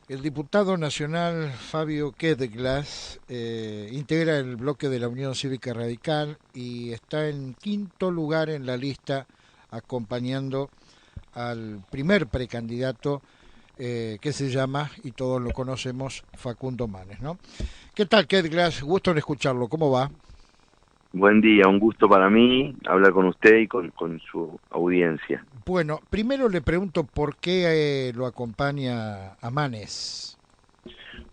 El diputado nacional Fabio Kedglas integra el bloque de la Unión Cívica Radical y está en quinto lugar en la lista acompañando al primer precandidato que se llama, y todos lo conocemos, Facundo Manes, ¿no? ¿Qué tal, Kedglas? Gusto en escucharlo. ¿Cómo va? Buen día, un gusto para mí hablar con usted y con su audiencia. Bueno, primero le pregunto por qué lo acompaña a Manes.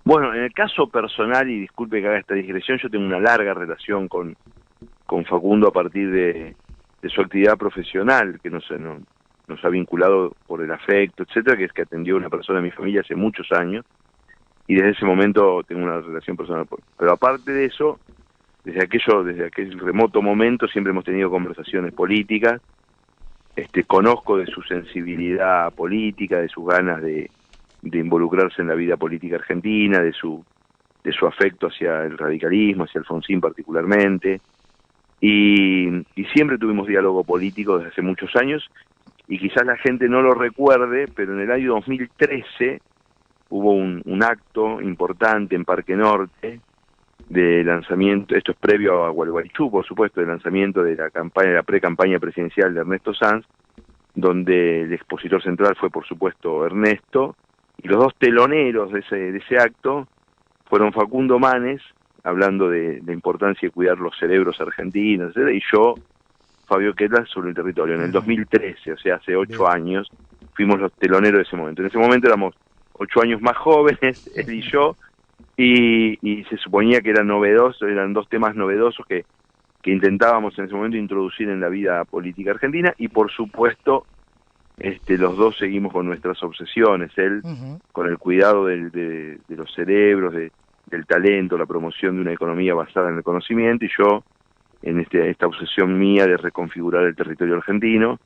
Bueno, en el caso personal, y disculpe que haga esta digresión, yo tengo una larga relación con Facundo a partir de su actividad profesional, que nos ha vinculado por el afecto, etcétera, que es que atendió a una persona de mi familia hace muchos años, y desde ese momento tengo una relación personal. Pero aparte de eso, desde aquel remoto momento siempre hemos tenido conversaciones políticas. Conozco de su sensibilidad política, de sus ganas de involucrarse en la vida política argentina, de su afecto hacia el radicalismo, hacia Alfonsín particularmente, y siempre tuvimos diálogo político desde hace muchos años, y quizás la gente no lo recuerde, pero en el año 2013 hubo un acto importante en Parque Norte, de lanzamiento, esto es previo a Gualeguaychú, por supuesto, de lanzamiento de la pre-campaña presidencial de Ernesto Sanz, donde el expositor central fue, por supuesto, Ernesto, y los dos teloneros de ese acto fueron Facundo Manes, hablando de la importancia de cuidar los cerebros argentinos, etcétera, y yo, Fabio Kedglas, sobre el territorio. En el 2013, o sea, hace 8 Bien. años, fuimos los teloneros de ese momento. En ese momento éramos 8 años más jóvenes, él y yo, y se suponía que era novedoso, eran dos temas novedosos que intentábamos en ese momento introducir en la vida política argentina, y por supuesto los dos seguimos con nuestras obsesiones, él Ujú. con el cuidado de los cerebros, del talento, la promoción de una economía basada en el conocimiento, y yo en esta obsesión mía de reconfigurar el territorio argentino,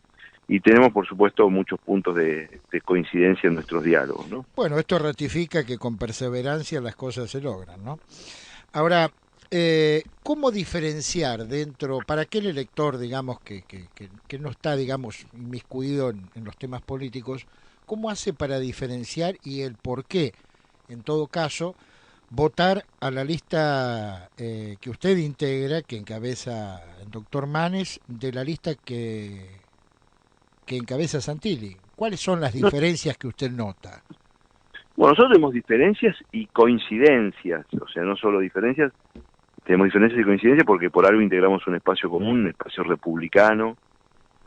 y tenemos por supuesto muchos puntos de coincidencia en nuestros diálogos, ¿no? Bueno, esto ratifica que con perseverancia las cosas se logran, ¿no? Ahora, ¿cómo diferenciar dentro, para aquel elector, digamos, que no está, digamos, inmiscuido en los temas políticos, cómo hace para diferenciar y el por qué, en todo caso, votar a la lista que usted integra, que encabeza el doctor Manes, de la lista que encabeza Santilli? ¿Cuáles son las No, diferencias que usted nota? bueno, nosotros tenemos diferencias y coincidencias, o sea, no solo diferencias, tenemos diferencias y coincidencias porque por algo integramos un espacio común, un espacio republicano,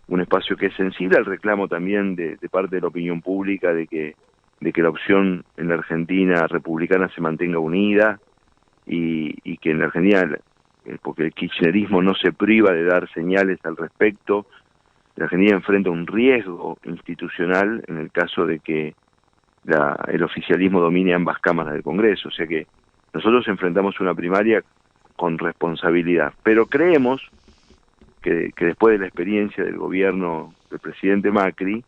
un espacio que es sensible al reclamo también de parte de la opinión pública de que la opción en la Argentina republicana se mantenga unida, y que en la Argentina, porque el kirchnerismo no se priva de dar señales al respecto, la Argentina enfrenta un riesgo institucional en el caso de que el oficialismo domine ambas cámaras del Congreso. O sea que nosotros enfrentamos una primaria con responsabilidad, pero creemos que después de la experiencia del gobierno del presidente Macri,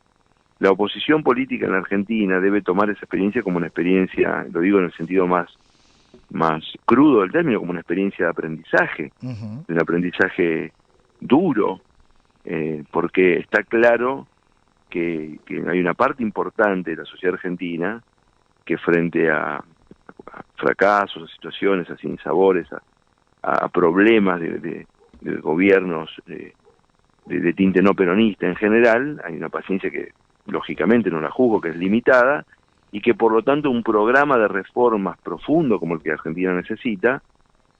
la oposición política en la Argentina debe tomar esa experiencia como una experiencia, lo digo en el sentido más crudo del término, como una experiencia de aprendizaje, Ujú. de un aprendizaje duro, porque está claro que hay una parte importante de la sociedad argentina que frente a fracasos, a situaciones, a sinsabores, a problemas de gobiernos de tinte no peronista en general, hay una paciencia que lógicamente no la juzgo, que es limitada, y que por lo tanto un programa de reformas profundo como el que Argentina necesita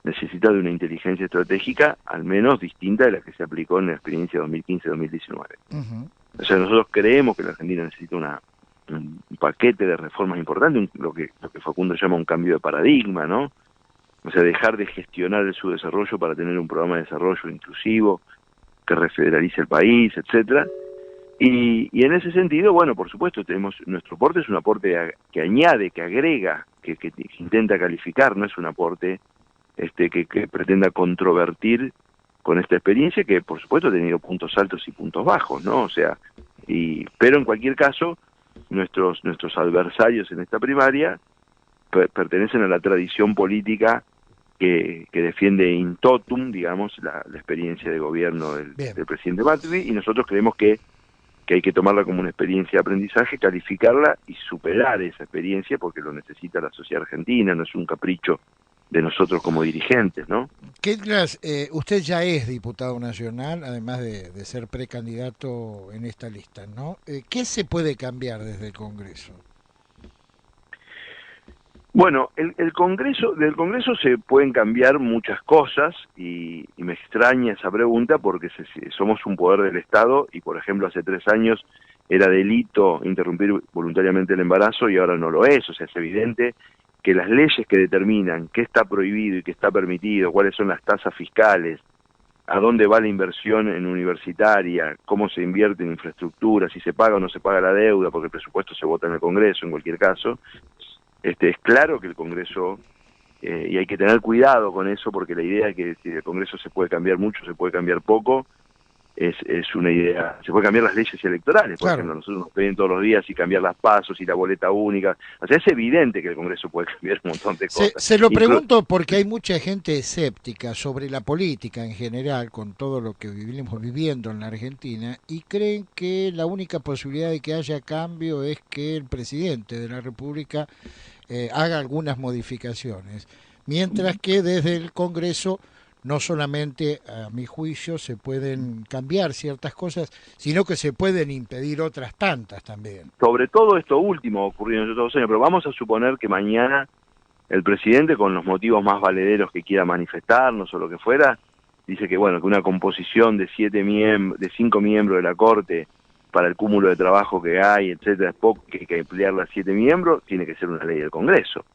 de una inteligencia estratégica al menos distinta de la que se aplicó en la experiencia 2015-2019. Ujú. O sea, nosotros creemos que la Argentina necesita un paquete de reformas importantes, lo que Facundo llama un cambio de paradigma, ¿no? O sea, dejar de gestionar el subdesarrollo para tener un programa de desarrollo inclusivo que refederalice el país, etcétera. Y en ese sentido, bueno, por supuesto, nuestro aporte es un aporte que añade, que agrega, que intenta calificar, no es un aporte que pretenda controvertir con esta experiencia, que por supuesto ha tenido puntos altos y puntos bajos, ¿no? O sea, pero en cualquier caso, nuestros adversarios en esta primaria pertenecen a la tradición política que defiende in totum, digamos, la experiencia de gobierno Bien. del presidente Macri, y nosotros creemos que que hay que tomarla como una experiencia de aprendizaje, calificarla y superar esa experiencia porque lo necesita la sociedad argentina, no es un capricho de nosotros como dirigentes, ¿no? Ketglas, usted ya es diputado nacional, además de ser precandidato en esta lista, ¿no? ¿Qué se puede cambiar desde el Congreso? Bueno, del Congreso se pueden cambiar muchas cosas y me extraña esa pregunta porque somos un poder del Estado y, por ejemplo, hace 3 años era delito interrumpir voluntariamente el embarazo y ahora no lo es. O sea, es evidente que las leyes que determinan qué está prohibido y qué está permitido, cuáles son las tasas fiscales, a dónde va la inversión en universitaria, cómo se invierte en infraestructura, si se paga o no se paga la deuda, porque el presupuesto se vota en el Congreso en cualquier caso. Es claro que el Congreso, y hay que tener cuidado con eso, porque la idea de que si el Congreso se puede cambiar mucho, se puede cambiar poco, es una idea. Se puede cambiar las leyes electorales, por ejemplo, nosotros nos piden todos los días y cambiar las pasos y la boleta única. O sea, es evidente que el Congreso puede cambiar un montón de cosas. Se lo pregunto porque hay mucha gente escéptica sobre la política en general, con todo lo que vivimos viviendo en la Argentina, y creen que la única posibilidad de que haya cambio es que el presidente de la República haga algunas modificaciones, mientras que desde el Congreso no solamente, a mi juicio, se pueden cambiar ciertas cosas, sino que se pueden impedir otras tantas también. Sobre todo esto último ocurrido en estos 2 años, pero vamos a suponer que mañana el presidente, con los motivos más valederos que quiera manifestarnos o lo que fuera, dice que bueno, que una composición de 5 miembros de la Corte para el cúmulo de trabajo que hay, etcétera, es poco, que hay que ampliarla a 7 miembros, tiene que ser una ley del Congreso.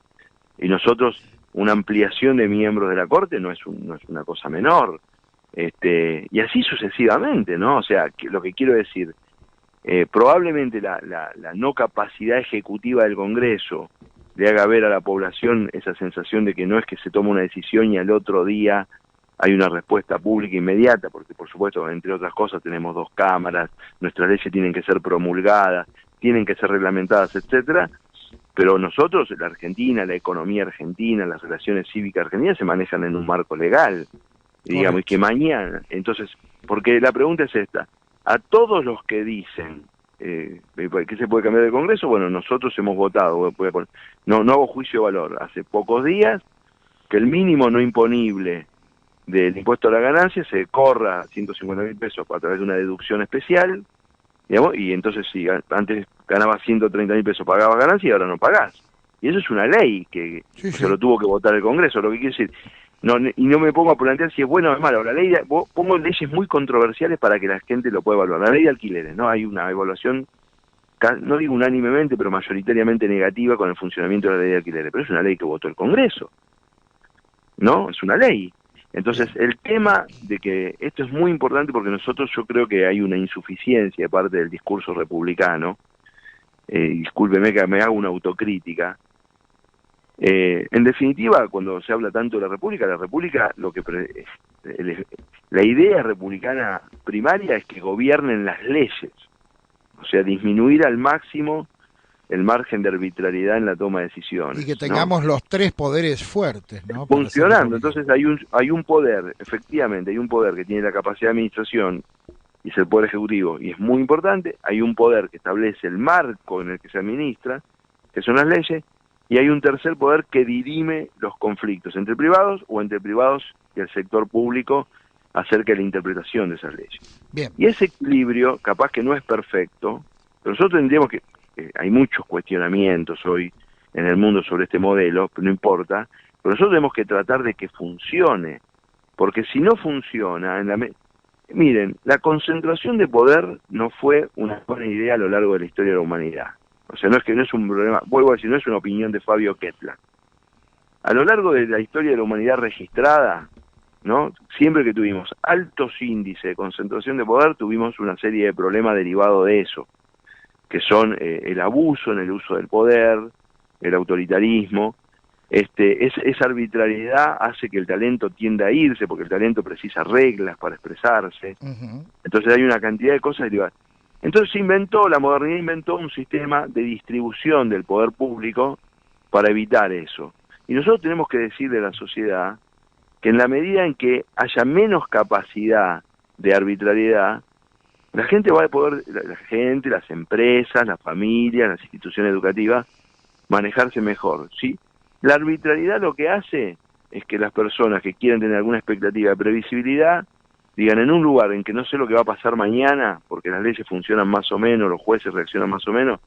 Y nosotros, una ampliación de miembros de la Corte no es una cosa menor. Y así sucesivamente, ¿no? O sea, lo que quiero decir, probablemente la no capacidad ejecutiva del Congreso le haga ver a la población esa sensación de que no es que se toma una decisión y al otro día hay una respuesta pública inmediata, porque por supuesto, entre otras cosas, tenemos 2 cámaras, nuestras leyes tienen que ser promulgadas, tienen que ser reglamentadas, etcétera, pero nosotros, la Argentina, la economía argentina, las relaciones cívicas argentinas se manejan en un marco legal, digamos, y que mañana, entonces, porque la pregunta es esta, a todos los que dicen que se puede cambiar del Congreso, bueno, nosotros hemos votado, no hago juicio de valor, hace pocos días, que el mínimo no imponible del impuesto a la ganancia se corra 150.000 pesos a través de una deducción especial, digamos, y entonces si antes ganabas 130.000 pesos pagabas ganancia y ahora no pagás. Y eso es una ley que se lo tuvo que votar el Congreso, lo que quiere decir, y no me pongo a plantear si es bueno o es malo. La ley pongo leyes muy controversiales para que la gente lo pueda evaluar. La ley de alquileres, ¿no? Hay una evaluación, no digo unánimemente, pero mayoritariamente negativa con el funcionamiento de la ley de alquileres, pero es una ley que votó el Congreso, ¿no? Es una ley. Entonces, el tema de que esto es muy importante porque yo creo que hay una insuficiencia de parte del discurso republicano, discúlpeme que me haga una autocrítica. En definitiva, cuando se habla tanto de la República, la idea republicana primaria es que gobiernen las leyes, o sea, disminuir al máximo el margen de arbitrariedad en la toma de decisiones. Y que tengamos, ¿no?, los 3 poderes fuertes, ¿no?, funcionando. Entonces hay un poder, efectivamente, hay un poder que tiene la capacidad de administración, y es el Poder Ejecutivo, y es muy importante. Hay un poder que establece el marco en el que se administra, que son las leyes, y hay un tercer poder que dirime los conflictos entre privados o entre privados y el sector público acerca de la interpretación de esas leyes. Bien. Y ese equilibrio, capaz que no es perfecto, pero nosotros tendríamos que, hay muchos cuestionamientos hoy en el mundo sobre este modelo, pero no importa, pero nosotros tenemos que tratar de que funcione, porque si no funciona, miren, la concentración de poder no fue una buena idea a lo largo de la historia de la humanidad. O sea, no es un problema, vuelvo a decir, no es una opinión de Fabio Ketglas. A lo largo de la historia de la humanidad registrada, ¿no?, siempre que tuvimos altos índices de concentración de poder, tuvimos una serie de problemas derivados de eso, que son el abuso en el uso del poder, el autoritarismo. Esa arbitrariedad hace que el talento tienda a irse, porque el talento precisa reglas para expresarse. Entonces hay una cantidad de cosas derivadas. Entonces la modernidad inventó un sistema de distribución del poder público para evitar eso. Y nosotros tenemos que decirle a la sociedad que en la medida en que haya menos capacidad de arbitrariedad, la gente va a poder, la gente, las empresas, las familias, las instituciones educativas, manejarse mejor, ¿sí? La arbitrariedad lo que hace es que las personas que quieren tener alguna expectativa de previsibilidad digan, en un lugar en que no sé lo que va a pasar mañana, porque las leyes funcionan más o menos, los jueces reaccionan más o menos,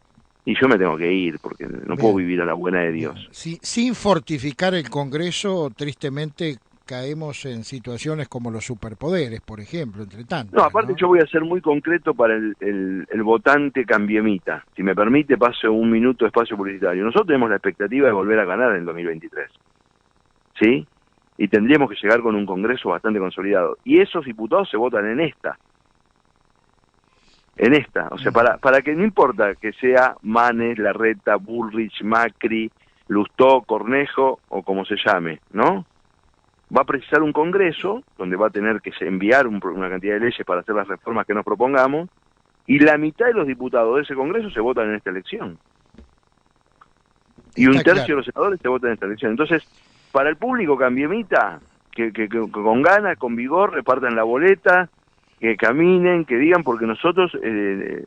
y yo me tengo que ir, porque no puedo Bien, vivir a la buena de bien. Dios. Sin fortificar el Congreso, tristemente caemos en situaciones como los superpoderes, por ejemplo, entre No, tantas, aparte ¿no? yo voy a ser muy concreto para el votante cambiemita. Si me permite, paso un minuto de espacio publicitario. Nosotros tenemos la expectativa de volver a ganar en el 2023, ¿sí? Y tendríamos que llegar con un Congreso bastante consolidado. Y esos diputados se votan en esta. O sea, Ujú. para que no importa que sea Manes, Larreta, Bullrich, Macri, Lustó, Cornejo o como se llame, ¿no? Va a precisar un Congreso donde va a tener que enviar una cantidad de leyes para hacer las reformas que nos propongamos, y la mitad de los diputados de ese Congreso se votan en esta elección. Y un Está tercio de claro. los senadores se votan en esta elección. Entonces, para el público cambiemita, que con ganas, con vigor, repartan la boleta, que caminen, que digan, porque nosotros,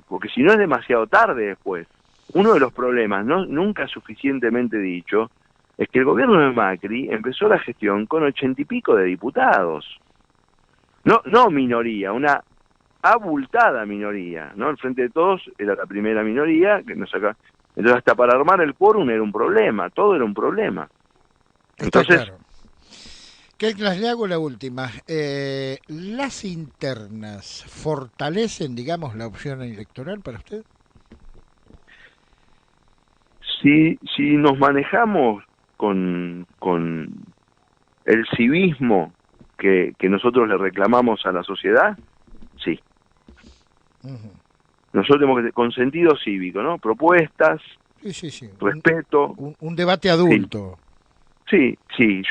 porque si no es demasiado tarde después. Uno de los problemas, no nunca suficientemente dicho, es que el gobierno de Macri empezó la gestión con 80 y pico de diputados. No minoría, una abultada minoría, ¿no? El Frente de Todos era la primera minoría que nos saca. Entonces hasta para armar el quórum era un problema, todo era un problema. Está Entonces, claro. ¿Qué le hago la última? ¿Las internas fortalecen, digamos, la opción electoral para usted? si nos manejamos con el civismo que nosotros le reclamamos a la sociedad, sí. Ujú. Nosotros tenemos que, con sentido cívico, ¿no? Propuestas, Sí, sí, sí. respeto, Un debate sí. adulto. Sí,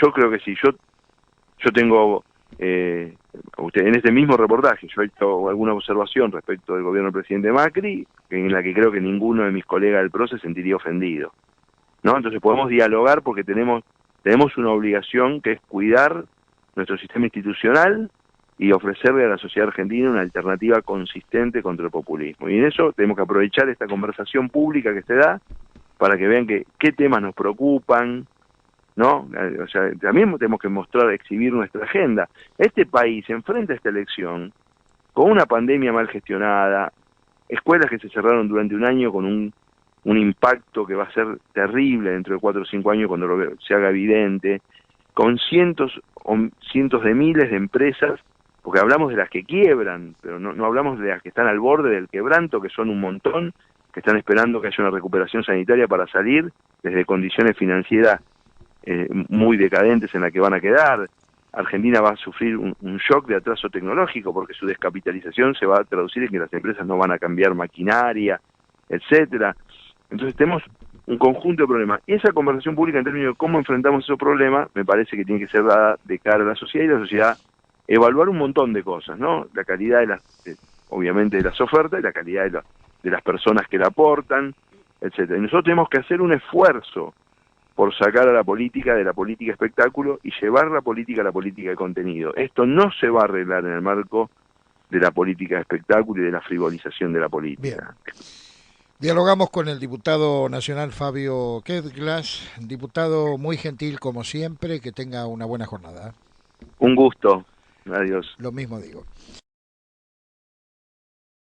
yo creo que sí. Yo tengo, usted en este mismo reportaje, yo he hecho alguna observación respecto del gobierno del presidente Macri, en la que creo que ninguno de mis colegas del PRO se sentiría ofendido, ¿no? Entonces podemos dialogar porque tenemos una obligación que es cuidar nuestro sistema institucional y ofrecerle a la sociedad argentina una alternativa consistente contra el populismo. Y en eso tenemos que aprovechar esta conversación pública que se da para que vean qué temas nos preocupan, ¿no? O sea, también tenemos que mostrar, exhibir nuestra agenda. Este país enfrenta esta elección con una pandemia mal gestionada, escuelas que se cerraron durante un año con un impacto que va a ser terrible dentro de 4 o 5 años cuando se haga evidente, con cientos de miles de empresas, porque hablamos de las que quiebran, pero no hablamos de las que están al borde del quebranto, que son un montón, que están esperando que haya una recuperación sanitaria para salir desde condiciones financieras muy decadentes en la que van a quedar. Argentina va a sufrir un shock de atraso tecnológico porque su descapitalización se va a traducir en que las empresas no van a cambiar maquinaria, etcétera. Entonces tenemos un conjunto de problemas. Y esa conversación pública en términos de cómo enfrentamos esos problemas me parece que tiene que ser dada de cara a la sociedad, y la sociedad evaluar un montón de cosas, ¿no? La calidad obviamente de las ofertas, y la calidad de las personas que la aportan, etcétera. Y nosotros tenemos que hacer un esfuerzo por sacar a la política de la política espectáculo y llevar la política a la política de contenido. Esto no se va a arreglar en el marco de la política de espectáculo y de la frivolización de la Bien. política. Dialogamos con el diputado nacional Fabio Kedglas, diputado muy gentil como siempre, que tenga una buena jornada. Un gusto. Adiós. Lo mismo digo.